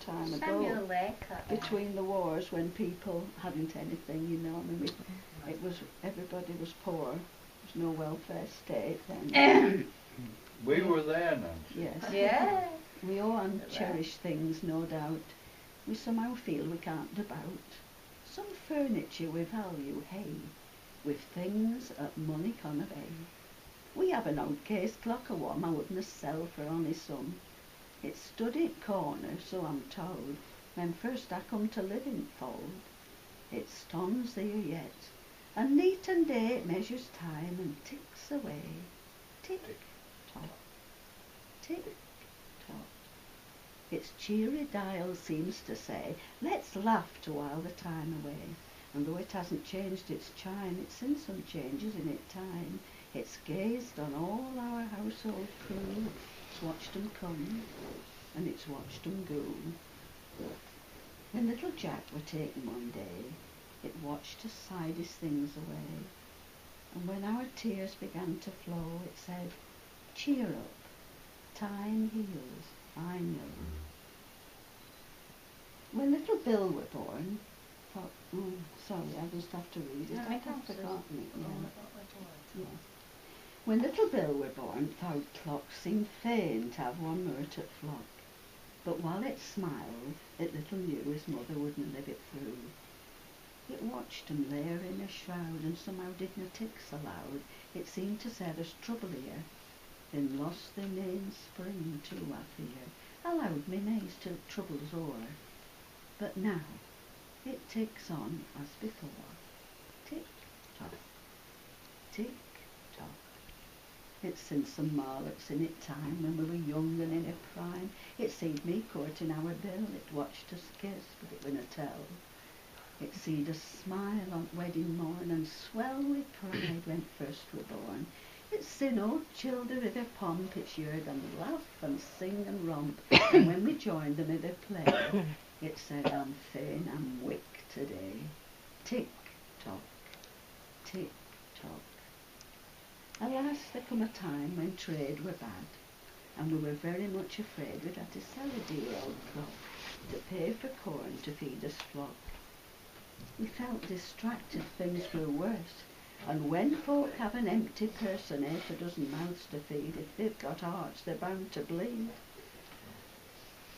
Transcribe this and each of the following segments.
time Samuel ago, Laycock. between the wars, when people hadn't anything, you know. I mean, everybody was poor. There was no welfare state then. We were there, Nancy. Yes. Yeah. We all cherish things, no doubt. We somehow feel we can't about. Some furniture we value, hey, with things that money canna buy. We have an old case clock a one I wouldn't sell for only some. It stood in corner, so I'm told, when first I come to live in Fold. It stands there yet, and neat and day it measures time and ticks away. Tick, tock, tick, tock. Its cheery dial seems to say, let's laugh to while the time away. And though it hasn't changed its chime, it's seen some changes in its time. It's gazed on all our household crew, it's watched 'em come, and it's watched 'em go. When little Jack were taken one day, it watched us sighed his things away. And when our tears began to flow, it said, cheer up, time heals, I know. When little Bill were born, thought, oh, sorry, I just have to read it. No, I I can't forgotten it. Oh, Yeah. Yes. When little Bill were born, thou'd clock seemed fain to have one murt at flock. But while it smiled, it little knew his mother wouldn't live it through. It watched 'em there in a shroud, and somehow didna tick so loud. It seemed to say there's trouble here. Then lost their name spring too, I fear. Allowed me nays till trouble's o'er. But now it ticks on as before. Tick tock, tick tock. It's since some marlocks in it time when we were young and in a prime. It seed me courting our Bill. It watched us kiss, but it winna tell. It seed us smile on wedding morn and swell with pride when first we're born. It's seen old childer i' their pomp. It's heard them laugh and sing and romp. And when we joined them i' their play, it said, I'm fain, I'm wick today. Tick tock, tick tock. Alas, there come a time when trade were bad, and we were very much afraid we'd have to sell a dear old clock to pay for corn to feed us flock. We felt distracted, things grew worse, and when folk have an empty purse and 6 mouths to feed, if they've got hearts they're bound to bleed.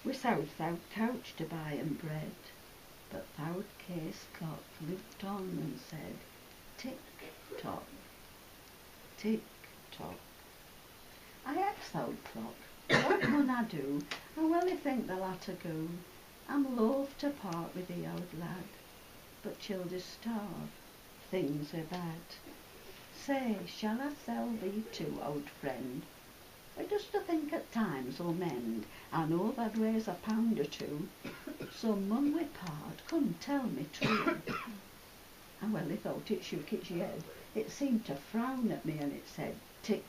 Without couch to buy 'em bread, but thou'd case clock looked on and said, tick tock, tick tock. I asked the old clock, what mun I do? I welly think the latter go. I'm loath to part with the old lad, but children starve, things are bad. Say, shall I sell thee too, old friend? I just to think at times will mend. I know tha'd raise £1 or 2, so mun we part, come tell me true. I welly thought it shook its head. It seemed to frown at me, and it said, tick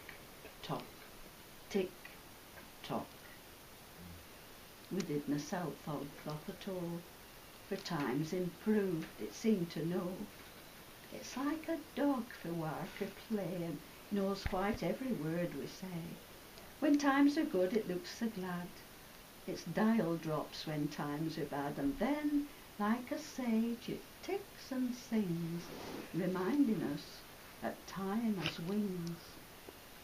tock, tick tock. We didna sell th' old clock at all, for times improved, it seemed to know. It's like a dog for work or play, and knows quite every word we say. When times are good it looks so glad, its dial drops when times are bad, and then, like a sage, it ticks and sings, reminding us that time has wings.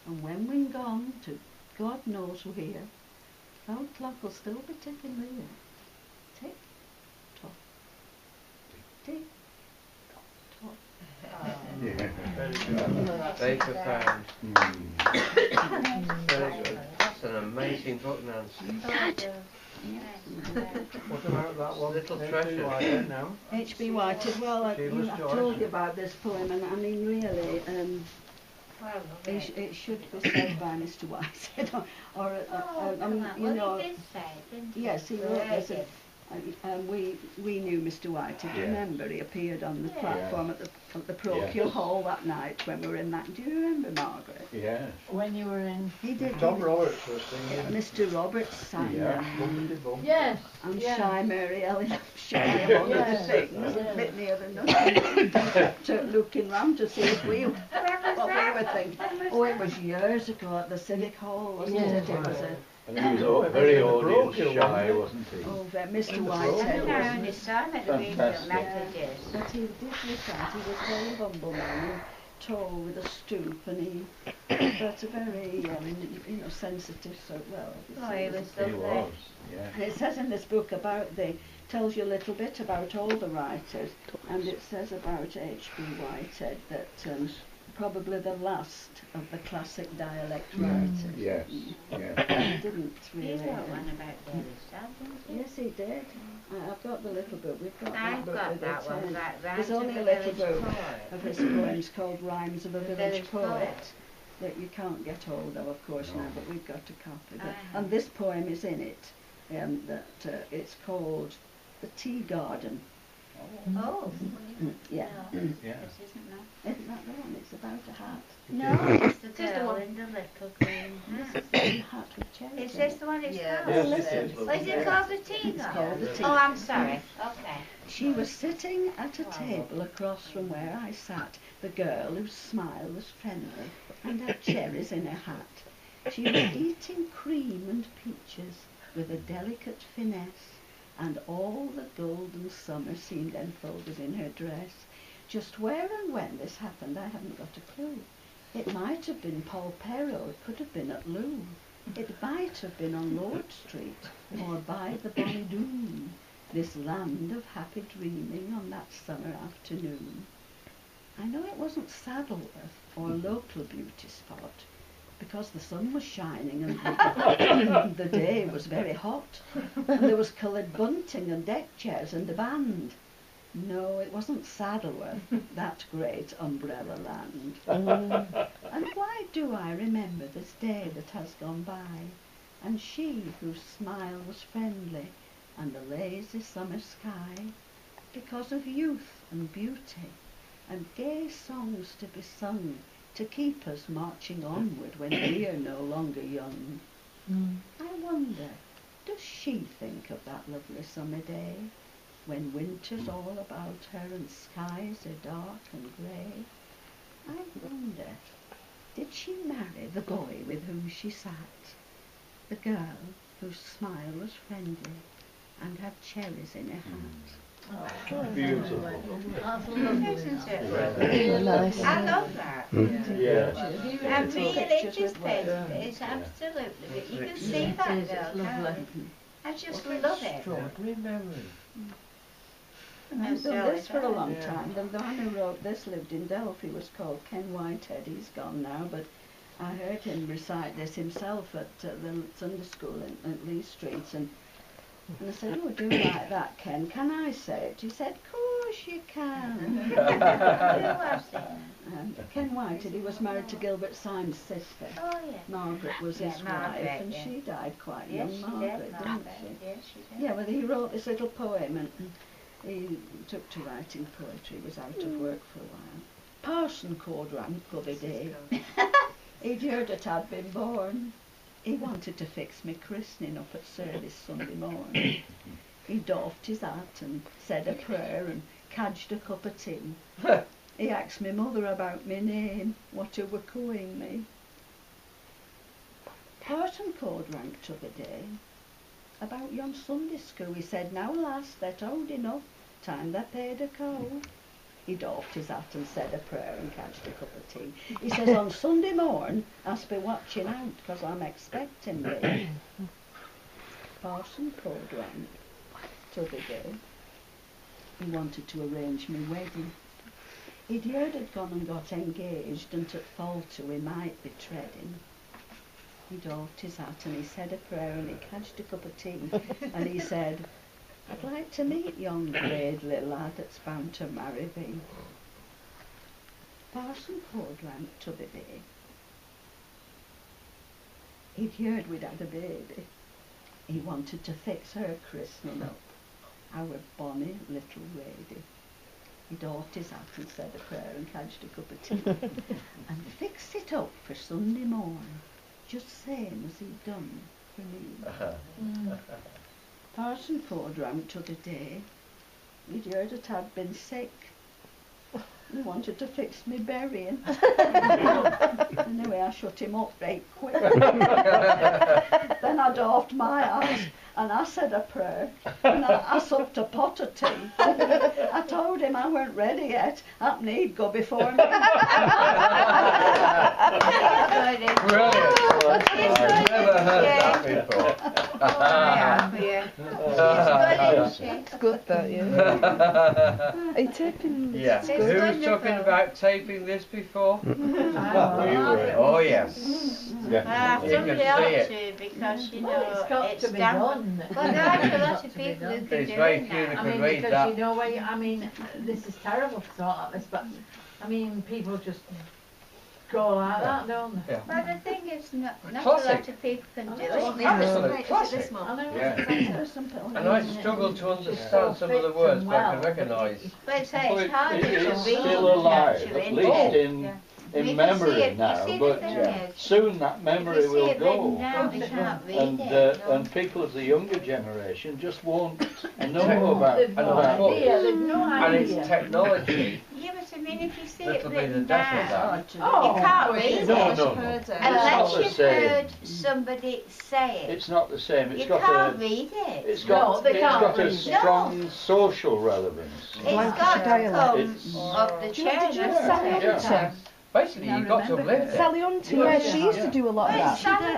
And when we're gone to God knows where, the old clock will still be ticking there. Tick tock, tick tock. Very profound. Very good. That's an amazing book, Nancy. Dad. What about that one? Little H.B. treasure. White now? H.B. White as well. She was I've George. told you about this poem, and I mean really, it should be said by Mr. White, or you know. He did say, didn't he? Yes, he wrote this. We knew Mr. White. If you Yeah. remember, he appeared on the Yeah. platform at the Procure Yes. Hall that night when we were in that. Do you remember, Margaret? Yes. When you were in... He did. Tom Roberts was singing. Mr. Roberts sang Yeah. Bumpity bump. Yes. I'm yeah. shy, Mary Ellen, shy among Yes. other things, a bit near the nothing. Kept looking round to see if we, what we were thinking. Oh, it was years ago at the Civic Hall, wasn't Yeah. it? It was And he was very in the audience parochial, shy, wasn't wasn't he? Oh, Mr. In the Whitehead parochial. I was. only saw him at the Greenfield Fantastic. messages. But he did recite, he was a very humble man, and tall with a stoop, and he, but a very, sensitive, so well. Oh, he was He lovely. was, yeah. And it says in this book tells you a little bit about all the writers, and it says about H.B. Whitehead that probably the last of the classic dialect writers. Yes, yeah. He didn't He really. wrote one about Daily Star, didn't he? Yes, he did. I've got the little book. We've got that I've book got with that it. one. There's only a little book of his poems called Rhymes of a Village Poet that you can't get hold of course, No. now, but we've got a copy. Ah. And this poem is in it, it's called The Tea Garden. Oh, Yeah. no, Yeah. this isn't that. Isn't that the one? It's about a hat. No, it's the It is the girl one. in the little green This hat. is the hat with cherries Is in this it. the one it's Yeah. called? Yes, listen. it is, Oh, is lovely. it called the tea It's garden? called the tea. Oh, I'm sorry. Okay. She was sitting at a table across from where I sat, the girl whose smile was friendly and had cherries in her hat. She was eating cream and peaches with a delicate finesse, and all the golden summer seemed enfolded in her dress. Just where and when this happened, I haven't got a clue. It might have been Paul Perro, it could have been at Loo. It might have been on Lord Street, or by the Bonny Doon, this land of happy dreaming on that summer afternoon. I know it wasn't Saddleworth or a local beauty spot, because the sun was shining and the day was very hot, and there was coloured bunting and deck chairs and a band. No, it wasn't Saddleworth, that great umbrella land. And why do I remember this day that has gone by, and she whose smile was friendly, and the lazy summer sky? Because of youth and beauty, and gay songs to be sung, to keep us marching onward when we are no longer young. I wonder, does she think of that lovely summer day, when winter's all about her and skies are dark and grey? I wonder, did she marry the boy with whom she sat, the girl whose smile was friendly and had cherries in her hat? Beautiful. That's lovely. Isn't it? Really nice. I love that. Yes. I really, Pictures this with page words. is absolutely, you can It's see that It is, girl, it's can't lovely. you? I just love it. Extraordinary memory. And I've That's done all this it for a is. long Yeah. time. The man who wrote this lived in Delphi, was called Ken Whitehead. He's gone now, but I heard him recite this himself at the Sunday school at Lee Street, and I said, "Oh, do you like that, Ken? Can I say it?" He said, "Of course you can." Who was it? Ken Whitehead, he was married to Gilbert Syme's sister. Oh, yeah. Margaret was Yeah, his Margaret, wife, and yeah. she died quite Yes, young, she Margaret, did, didn't Margaret. she? Yes, she did. Yeah, well, he wrote this little poem, and he took to writing poetry. He was out of work for a while. Parson Cordrank the day. He'd heard that I'd been born. He wanted to fix me christening up at service Sunday morning. He doffed his hat and said a prayer and cadged a cup of tea. He asked me mother about me name, what he were calling me. Parson Cordrank took a day. About yon Sunday school, he said, "Now lass, they're old enough, time they paid a cow." He doffed his hat and said a prayer and catched a cup of tea. He says, "On Sunday morn, I'll be watching out, 'cause I'm expecting thee." Parson Cordrank took a day. He wanted to arrange me wedding. He'd heard I'd gone and got engaged, and at Falter we might be treading. He doffed his hat and he said a prayer and he catched a cup of tea, and he said, "I'd like to meet yon gradely lad that's bound to marry thee." Parson Cordrank took a day. He'd heard we'd had a baby. He wanted to fix her christening up, our bonny little lady. He doffed his hat and said a prayer and catched a cup of tea, and fixed it up for Sunday morn, just same as he'd done for me. Parson Cordrank took a day. He'd heard that I'd been sick. He wanted to fix me burying. Anyway, I shut him up right quick. Then I daubed my eyes and I said a prayer and I supped a pot of tea. I told him I weren't ready yet. That need go before me. Brilliant. It's I've good. never heard Yeah. that before. Yeah. It's good, isn't it? It's good that, yeah. Are you taping this? Yeah. It's Who was wonderful. talking about taping this before? We were. Oh yes. Definitely. You Somebody can ought see it. to, because you know Well, it's got it's to be damp. done. Well, there are a lot Got of to be people who done. can There's do very it few that now. I can mean, read because that. you know, I mean, this is terrible to talk like this, but I mean, people just go like that, don't they? Well, the thing is, not a Classic. lot of people can do it. Absolute classic. I know. Yeah. And I struggle to understand some of the words, but I can recognise. But it's Well, harder to read. it's still alive, actually, at isn't least it? in You in can see memory it, now, you see but the thing is, soon that if memory you see will it written go. down, you can't read And it. no. and people of the younger generation just won't know They've about They've no about idea, they've no And idea. it's technology Yeah, but I mean, if you see it that'll be the written death of down, that. Oh, you can't read it. No, no, no. Unless not the you've same. heard somebody say it. It's not the same. It's You got can't a read it. it's No, got they it's can't got a read it. strong social relevance. It's got to come It's- of the Do you want to church. do Sally Yeah. Hunter? Basically, you've got to have lived it. Sally Hunter, yeah, she used to do a lot of Well, that. it's Sally